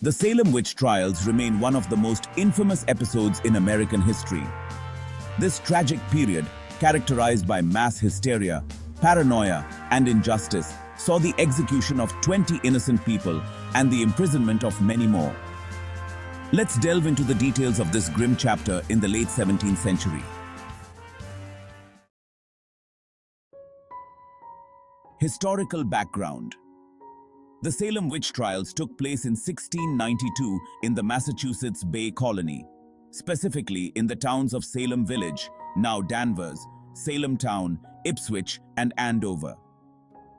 The Salem Witch Trials remain one of the most infamous episodes in American history. This tragic period, characterized by mass hysteria, paranoia, and injustice, saw the execution of 20 innocent people and the imprisonment of many more. Let's delve into the details of this grim chapter in the late 17th century. Historical background. The Salem Witch Trials took place in 1692 in the Massachusetts Bay Colony, specifically in the towns of Salem Village, now Danvers, Salem Town, Ipswich, and Andover.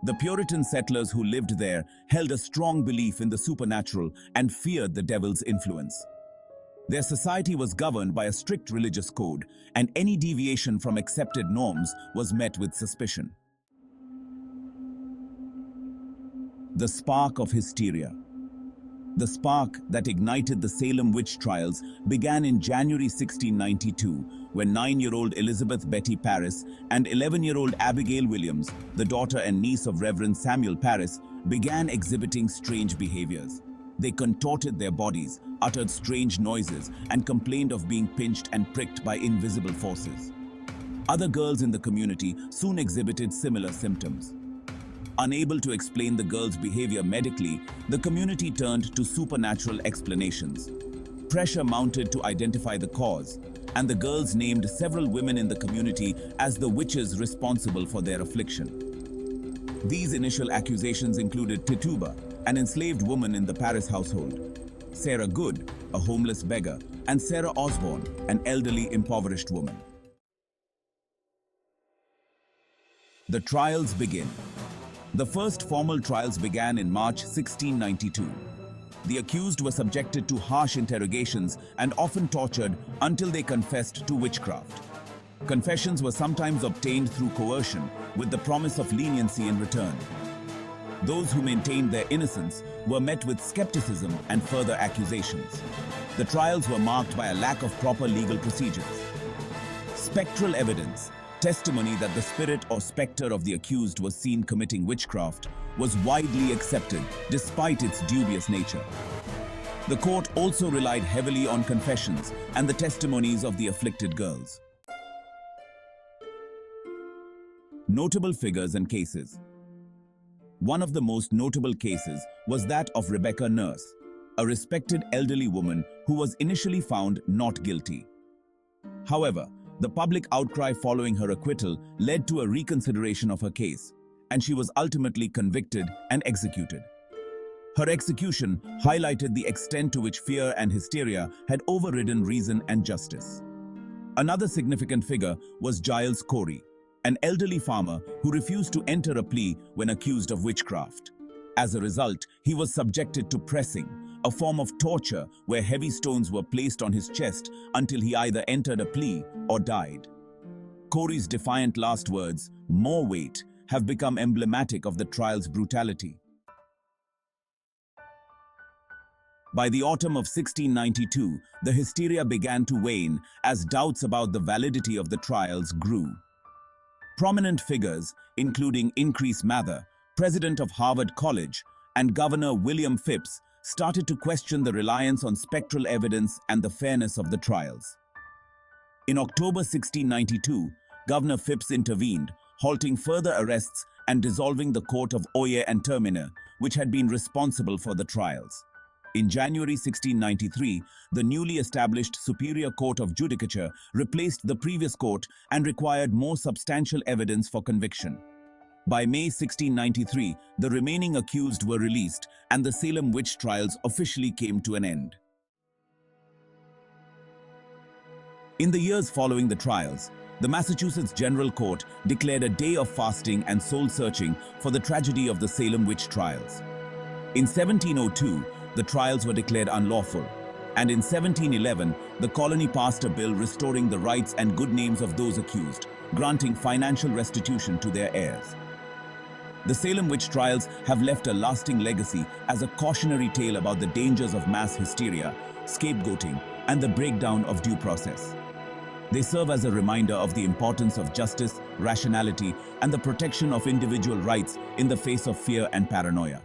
The Puritan settlers who lived there held a strong belief in the supernatural and feared the devil's influence. Their society was governed by a strict religious code, and any deviation from accepted norms was met with suspicion. The Spark of Hysteria. The spark that ignited the Salem Witch Trials began in January 1692, when 9-year-old Elizabeth Betty Parris and 11-year-old Abigail Williams, the daughter and niece of Reverend Samuel Parris, began exhibiting strange behaviors. They contorted their bodies, uttered strange noises, and complained of being pinched and pricked by invisible forces. Other girls in the community soon exhibited similar symptoms. Unable to explain the girls' behavior medically, the community turned to supernatural explanations. Pressure mounted to identify the cause, and the girls named several women in the community as the witches responsible for their affliction. These initial accusations included Tituba, an enslaved woman in the Parris household, Sarah Good, a homeless beggar, and Sarah Osbourne, an elderly, impoverished woman. The trials begin. The first formal trials began in March 1692. The accused were subjected to harsh interrogations and often tortured until they confessed to witchcraft. Confessions were sometimes obtained through coercion, with the promise of leniency in return. Those who maintained their innocence were met with skepticism and further accusations. The trials were marked by a lack of proper legal procedures. Spectral evidence, testimony that the spirit or specter of the accused was seen committing witchcraft, was widely accepted despite its dubious nature. The court also relied heavily on confessions and the testimonies of the afflicted girls. Notable figures and cases. One of the most notable cases was that of Rebecca Nurse, a respected elderly woman who was initially found not guilty. However, the public outcry following her acquittal led to a reconsideration of her case, and she was ultimately convicted and executed. Her execution highlighted the extent to which fear and hysteria had overridden reason and justice. Another significant figure was Giles Corey, an elderly farmer who refused to enter a plea when accused of witchcraft. As a result, he was subjected to pressing, a form of torture where heavy stones were placed on his chest until he either entered a plea or died. Corey's defiant last words, "More weight," have become emblematic of the trial's brutality. By the autumn of 1692, the hysteria began to wane as doubts about the validity of the trials grew. Prominent figures, including Increase Mather, president of Harvard College, and Governor William Phips, started to question the reliance on spectral evidence and the fairness of the trials. In October 1692, Governor Phips intervened, halting further arrests and dissolving the court of Oyer and Terminer, which had been responsible for the trials. In January 1693, the newly established Superior Court of Judicature replaced the previous court and required more substantial evidence for conviction. By May 1693, the remaining accused were released, and the Salem Witch Trials officially came to an end. In the years following the trials, the Massachusetts General Court declared a day of fasting and soul-searching for the tragedy of the Salem Witch Trials. In 1702, the trials were declared unlawful, and in 1711, the colony passed a bill restoring the rights and good names of those accused, granting financial restitution to their heirs. The Salem Witch Trials have left a lasting legacy as a cautionary tale about the dangers of mass hysteria, scapegoating, and the breakdown of due process. They serve as a reminder of the importance of justice, rationality, and the protection of individual rights in the face of fear and paranoia.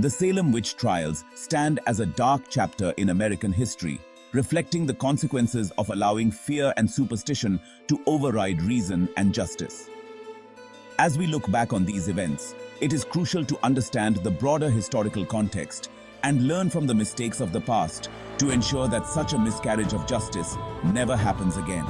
The Salem Witch Trials stand as a dark chapter in American history, reflecting the consequences of allowing fear and superstition to override reason and justice. As we look back on these events, it is crucial to understand the broader historical context and learn from the mistakes of the past to ensure that such a miscarriage of justice never happens again.